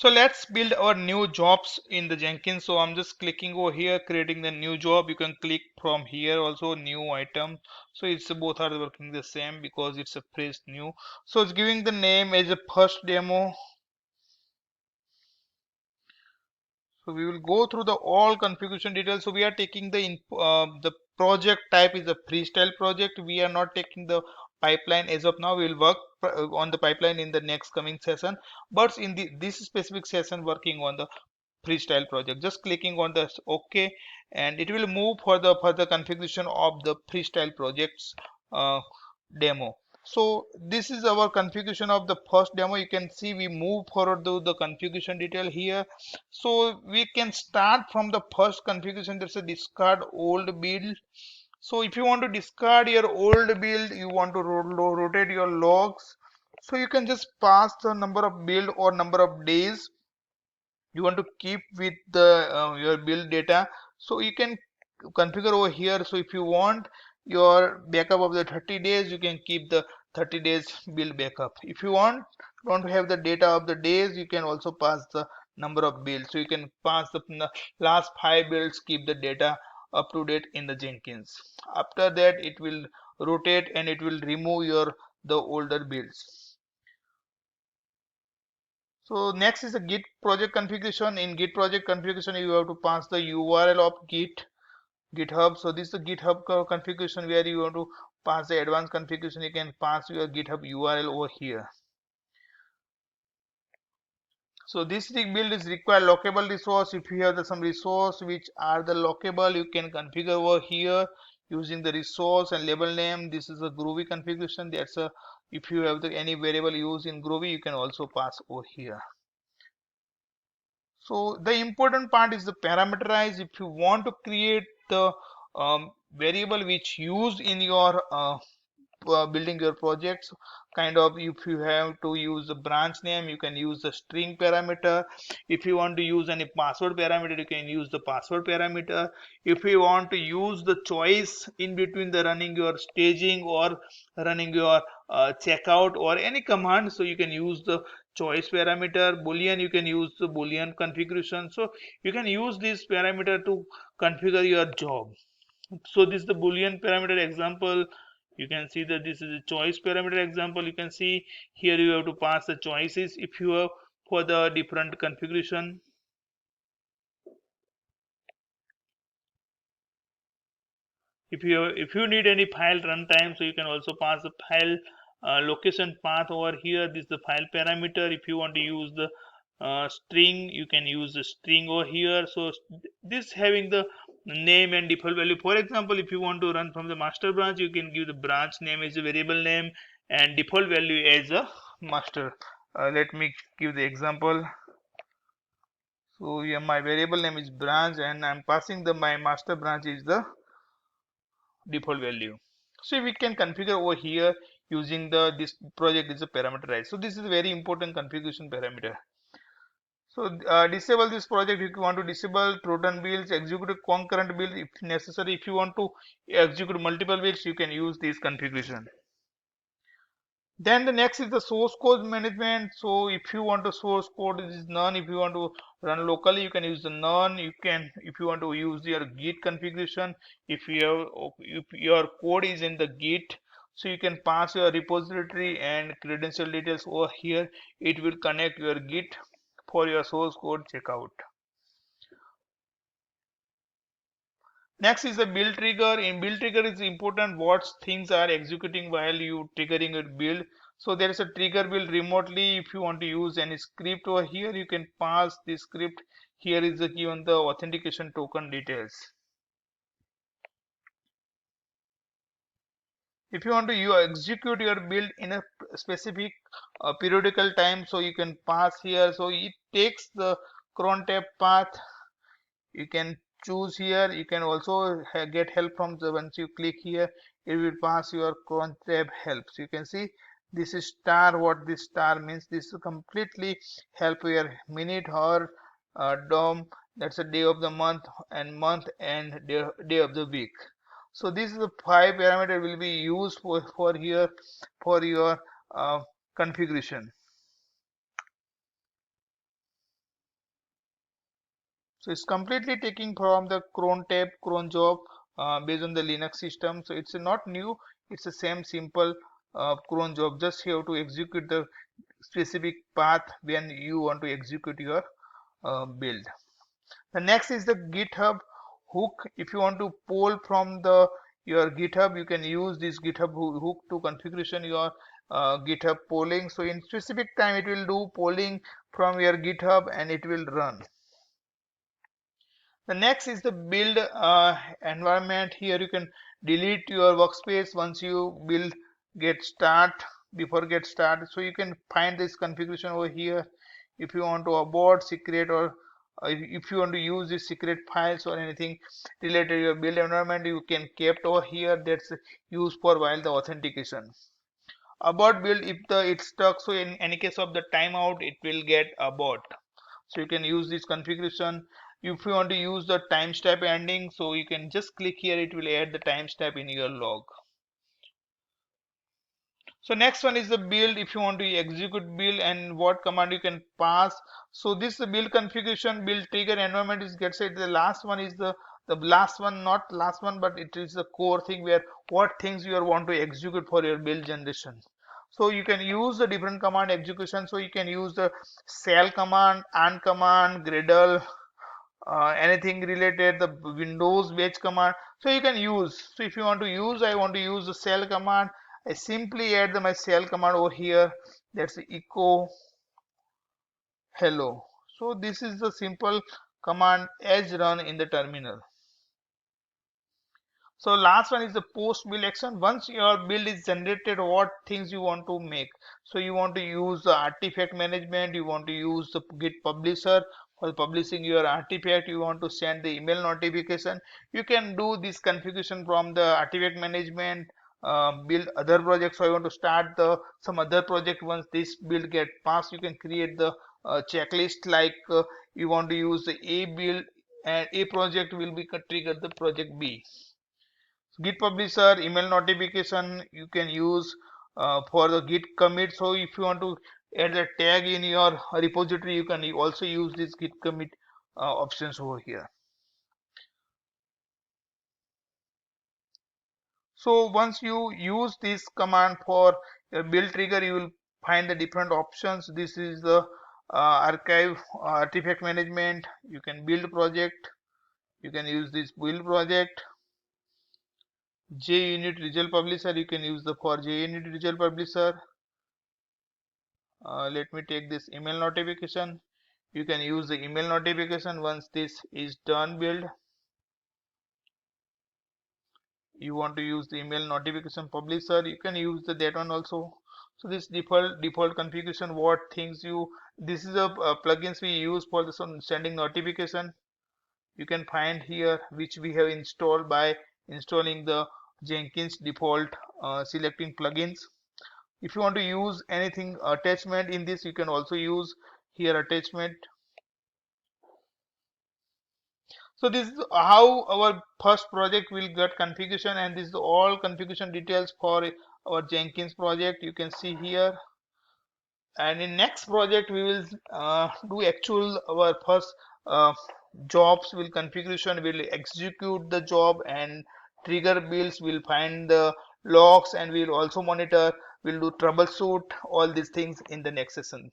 So let's build our new jobs in the Jenkins. So I'm just clicking over here, creating the new job. You can click from here also, new item. So it's both are working the same because it's a fresh new. So it's giving the name as a first demo. So we will go through the all configuration details. So we are taking the project type is a freestyle project. We are not taking the pipeline as of now. We will work on the pipeline in the next coming session. But in this specific session, working on the freestyle project. Just clicking on the OK, and it will move for the further configuration of the freestyle projects demo. So this is our configuration of the first demo. You can see we move forward to the configuration detail here. So we can start from the first configuration. There's a discard old build. So if you want to discard your old build, you want to rotate your logs, so you can just pass the number of build or number of days you want to keep with the your build data. So you can configure over here. So if you want your backup of the 30 days, you can keep the 30 days build backup. If you want to have the data of the days, you can also pass the number of builds. So you can pass the last 5 builds, keep the data up to date in the Jenkins. After that, it will rotate and it will remove your the older builds. So next is the Git project configuration. In Git project configuration, you have to pass the URL of GitHub. So this is the GitHub configuration where you want to pass the advanced configuration. You can pass your GitHub URL over here. So this build is require lockable resource. If you have some resource which are the lockable, you can configure over here using the resource and label name. This is a Groovy configuration. That's a if you have any variable used in Groovy, you can also pass over here. So the important part is the parameterize. If you want to create the variable which used in your building your projects, kind of if you have to use the branch name, you can use the string parameter. If you want to use any password parameter, you can use the password parameter. If you want to use the choice in between the running your staging or running your checkout or any command, so you can use the choice parameter. Boolean, you can use the Boolean configuration. So you can use this parameter to configure your job. So this is the Boolean parameter example. You can see that this is a choice parameter example. You can see here you have to pass the choices if you have for the different configuration. If you need any file runtime, so you can also pass the file location path over here. This is the file parameter. If you want to use the string, you can use the string over here. So this having the name and default value. For example, if you want to run from the master branch, you can give the branch name as a variable name and default value as a master. Let me give the example. So yeah, my variable name is branch and I'm passing the my master branch is the default value. So we can configure over here using the this project is a parameterized. So this is a very important configuration parameter. So disable this project if you want to disable Trojan builds, execute a concurrent build if necessary. If you want to execute multiple builds, you can use this configuration. Then the next is the source code management. So if you want to source code, this is none. If you want to run locally, you can use the none. You can if you want to use your Git configuration. If your code is in the Git, so you can pass your repository and credential details over here. It will connect your Git for your source code checkout. Next is the build trigger. In build trigger is important what things are executing while you triggering a build. So there is a trigger build remotely. If you want to use any script over here, you can pass the script. Here is the given the authentication token details. If you want to you execute your build in a specific periodical time, so you can pass here. So it takes the cron tab path. You can choose here. You can also get help from the once you click here, it will pass your cron tab help. So you can see this is star. What this star means, this is completely help your minute, hour, dom, that's a day of the month and day of the week. So this is the 5 parameter will be used for here for your configuration. So it's completely taking from the cron tab, cron job based on the Linux system. So it's not new, it's the same simple cron job. Just you have to execute the specific path when you want to execute your build. The next is the GitHub hook. If you want to poll from the your GitHub, you can use this GitHub hook to configuration your GitHub polling. So in specific time, it will do polling from your GitHub and it will run. The next is the build environment. Here you can delete your workspace once you build get start before get started. So you can find this configuration over here. If you want to abort secret or if you want to use the secret files or anything related to your build environment, you can kept over here. That's used for while the authentication. Abort build, if the it's stuck, so in any case of the timeout, it will get abort. So you can use this configuration. If you want to use the timestamp ending, so you can just click here, it will add the timestamp in your log. So next one is the build. If you want to execute build and what command you can pass. So this build configuration, build trigger environment is get set. The last one is the last one, not last one, but it is the core thing where what things you are want to execute for your build generation. So you can use the different command execution. So you can use the shell command, and command, gradle, anything related, the Windows batch command. So you can use. So if you want to use, I want to use the shell command. I simply add my shell command over here. That's echo hello. So this is the simple command as run in the terminal. So last one is the post build action. Once your build is generated, what things you want to make. So you want to use the artifact management, you want to use the Git publisher for publishing your artifact, you want to send the email notification. You can do this configuration from the artifact management, build other projects. So I want to start the some other project. Once this build get passed, you can create the checklist like you want to use the A build and A project will be trigger the project B. Git publisher, email notification you can use for the git commit. So if you want to add a tag in your repository, you can also use this git commit options over here. So once you use this command for your build trigger, you will find the different options. This is the archive artifact management. You can build project, you can use this build project. JUnit result publisher, you can use the for JUnit result publisher. Let me take this email notification. You can use the email notification. Once this is done build, you want to use the email notification publisher, you can use that one also. So this default configuration, what things you, this is a plugins we use for this one sending notification. You can find here which we have installed by installing the Jenkins default selecting plugins. If you want to use anything attachment in this, you can also use here attachment. So this is how our first project will get configuration, and this is all configuration details for our Jenkins project. You can see here, and in next project we will do actual our first uh, jobs will configuration, will execute the job and trigger builds, will find the logs, and we'll also monitor, we'll do troubleshoot all these things in the next session.